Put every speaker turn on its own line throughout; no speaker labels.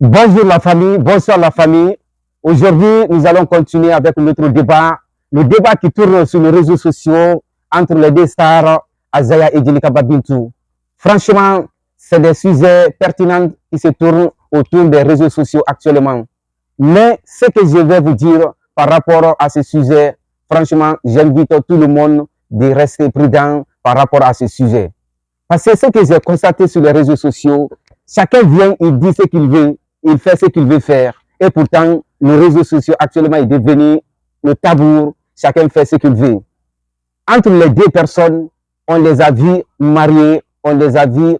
Bonjour la famille, bonsoir la famille. Aujourd'hui, nous allons continuer avec notre débat. Le débat qui tourne sur les réseaux sociaux entre les deux stars, Azaya et Djelika Babintou. Franchement, c'est des sujets pertinents qui se tournent autour des réseaux sociaux actuellement. Mais ce que je vais vous dire par rapport à ce sujet, franchement, j'invite tout le monde de rester prudent par rapport à ce sujet. Parce que ce que j'ai constaté sur les réseaux sociaux, chacun vient, il dit ce qu'il veut, il fait ce qu'il veut faire. Et pourtant, les réseaux sociaux actuellement est devenu le tabou, chacun fait ce qu'il veut. Entre les deux personnes, on les a vus mariés, on les a vus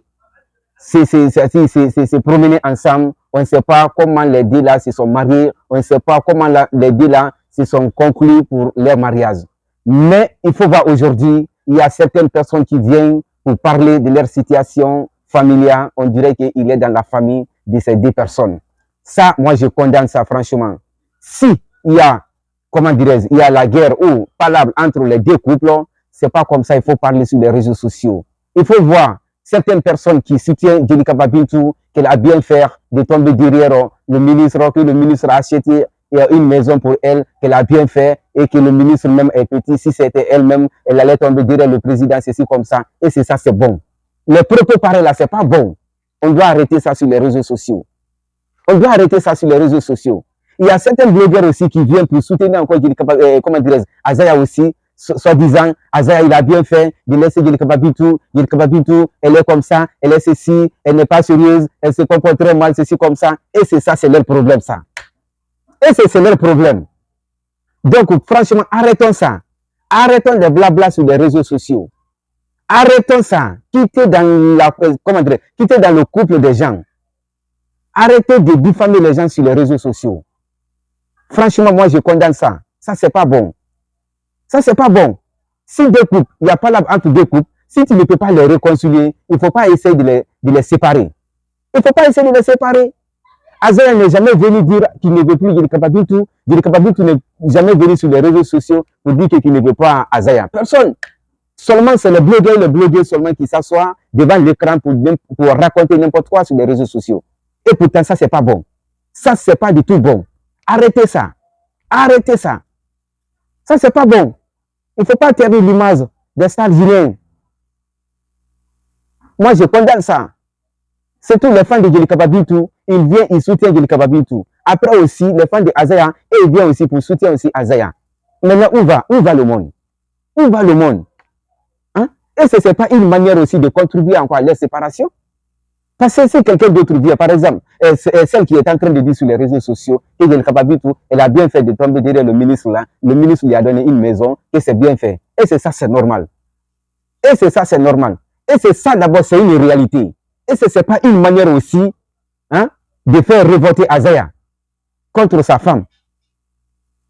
se promener ensemble. On ne sait pas comment les deux là se sont mariés, on ne sait pas comment les deux là se sont conclus pour leur mariage. Mais il faut voir aujourd'hui, il y a certaines personnes qui viennent pour parler de leur situation familiale. On dirait qu'il est dans la famille de ces deux personnes. Ça, moi, je condamne ça, franchement. Si il y a, comment dirais-je, il y a la guerre ou palabre entre les deux couples, c'est pas comme ça, il faut parler sur les réseaux sociaux. Il faut voir certaines personnes qui soutiennent Djelika Babintou, qu'elle a bien fait de tomber derrière le ministre, que le ministre a acheté une maison pour elle, qu'elle a bien fait, et que le ministre même est petit. Si c'était elle-même, elle allait tomber derrière le président, ceci comme ça. Et c'est ça, c'est bon. Les propos pareils là, c'est pas bon. On doit arrêter ça sur les réseaux sociaux. On doit arrêter ça sur les réseaux sociaux. Il y a certains blogueurs aussi qui viennent pour soutenir encore comment dirais-je, Azaya aussi, soi-disant, Azaya, il a bien fait de laisser Djelika Babintou, elle est comme ça, elle est ceci, elle n'est pas sérieuse, elle se comporte très mal, ceci comme ça. Et c'est ça, c'est leur problème, ça. Et c'est leur problème. Donc, franchement, arrêtons ça. Arrêtons les blabla sur les réseaux sociaux. Arrêtons ça. Quittez dans le couple des gens. Arrêtez de diffamer les gens sur les réseaux sociaux. Franchement, moi, je condamne ça. Ça, c'est pas bon. Ça, c'est pas bon. Si deux couples, il n'y a pas là entre deux couples, si tu ne peux pas les réconcilier, il ne faut pas essayer de les séparer. Il ne faut pas essayer de les séparer. Azaya n'est jamais venu dire qu'il ne veut plus Djelika Babintou. Djelika Babintou n'est jamais venu sur les réseaux sociaux pour dire qu'il ne veut pas Azaya. Personne. Seulement, c'est le blogueur seulement qui s'assoit devant l'écran pour raconter n'importe quoi sur les réseaux sociaux. Et pourtant, ça, c'est pas bon. Ça, c'est pas du tout bon. Arrêtez ça. Arrêtez ça. Ça, c'est pas bon. Il ne faut pas ternir l'image des stars vilains. Moi, je condamne ça. C'est tous les fans de Djelika Babintou, ils viennent, ils soutiennent Djelika Babintou. Après aussi, les fans de Azaya, et ils viennent aussi pour soutenir aussi Azaya. Maintenant, où va le monde? Où va le monde? Hein? Et ce n'est pas une manière aussi de contribuer encore à leur séparation? Parce que si quelqu'un d'autre vient, par exemple, celle qui est en train de dire sur les réseaux sociaux, que Djelika Babintou, elle a bien fait de tomber derrière le ministre là, le ministre lui a donné une maison, et c'est bien fait. Et c'est ça, c'est normal. Et c'est ça, c'est normal. Et c'est ça, d'abord, c'est une réalité. Et ce n'est pas une manière aussi de faire révolter Azaya contre sa femme.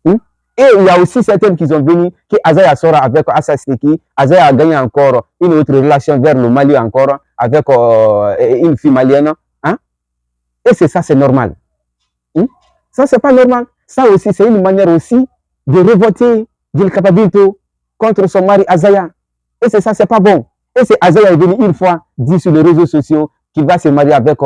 Et il y a aussi certaines qui sont venues, que Azaya sort avec Assa Steki. Azaya a gagné encore une autre relation vers le Mali encore, avec une fille malienne. Et c'est ça, c'est normal. Ça, c'est pas normal. Ça aussi, c'est une manière aussi de révolter Djelika Babintou contre son mari Azaya. Et c'est ça, c'est pas bon. Et c'est Azaya est venu une fois dire sur les réseaux sociaux qu'il va se marier avec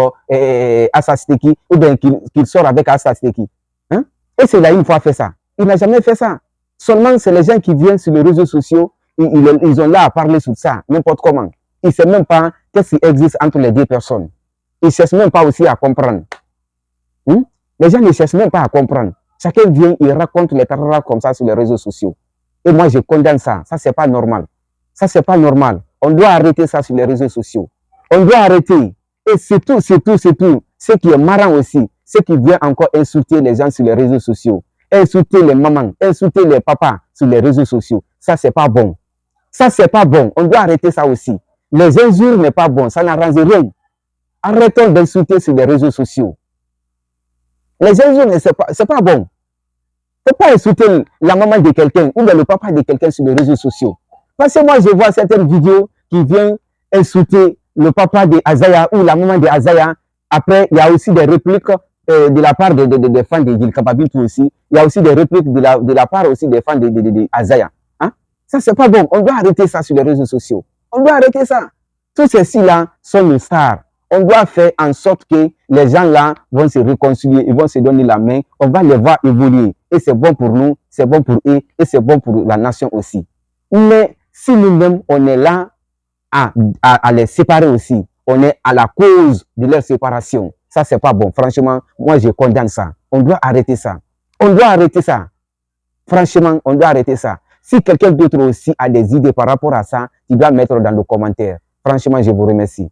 Assa Steki ou bien qu'il sort avec Assa Steki. Et c'est là une fois fait ça. Il n'a jamais fait ça. Seulement, c'est les gens qui viennent sur les réseaux sociaux, ils ont là à parler sur ça, n'importe comment. Ils ne savent même pas qu'est-ce qui existe entre les deux personnes. Ils ne cherchent même pas aussi à comprendre. Les gens ne cherchent même pas à comprendre. Chacun vient, il raconte les tarara comme ça sur les réseaux sociaux. Et moi, je condamne ça. Ça, c'est pas normal. Ça, c'est pas normal. On doit arrêter ça sur les réseaux sociaux. On doit arrêter. Et c'est tout. Ce qui est marrant aussi, c'est qui vient encore insulter les gens sur les réseaux sociaux. Insulter les mamans, insulter les papas sur les réseaux sociaux. Ça, c'est pas bon. Ça, c'est pas bon. On doit arrêter ça aussi. Les injures n'est pas bon. Ça n'arrange rien. Arrêtons d'insulter sur les réseaux sociaux. Les injures, c'est pas bon. Il ne faut pas insulter la maman de quelqu'un ou le papa de quelqu'un sur les réseaux sociaux. Parce que moi, je vois certaines vidéos qui viennent insulter le papa de Azaya ou la maman de Azaya. Après, il y a aussi des répliques de la part des fans de Djelika Babintou aussi. Il y a aussi des répliques de la part aussi des fans de Azaya. Ça, c'est pas bon. On doit arrêter ça sur les réseaux sociaux. On doit arrêter ça. Tous ceux-ci-là sont nos stars. On doit faire en sorte que les gens là vont se réconcilier, ils vont se donner la main, on va les voir évoluer. Et c'est bon pour nous, c'est bon pour eux, et c'est bon pour la nation aussi. Mais si nous-mêmes, on est là à les séparer aussi, on est à la cause de leur séparation, ça, c'est pas bon. Franchement, moi, je condamne ça. On doit arrêter ça. On doit arrêter ça. Franchement, on doit arrêter ça. Si quelqu'un d'autre aussi a des idées par rapport à ça, tu dois mettre dans le commentaire. Franchement, je vous remercie.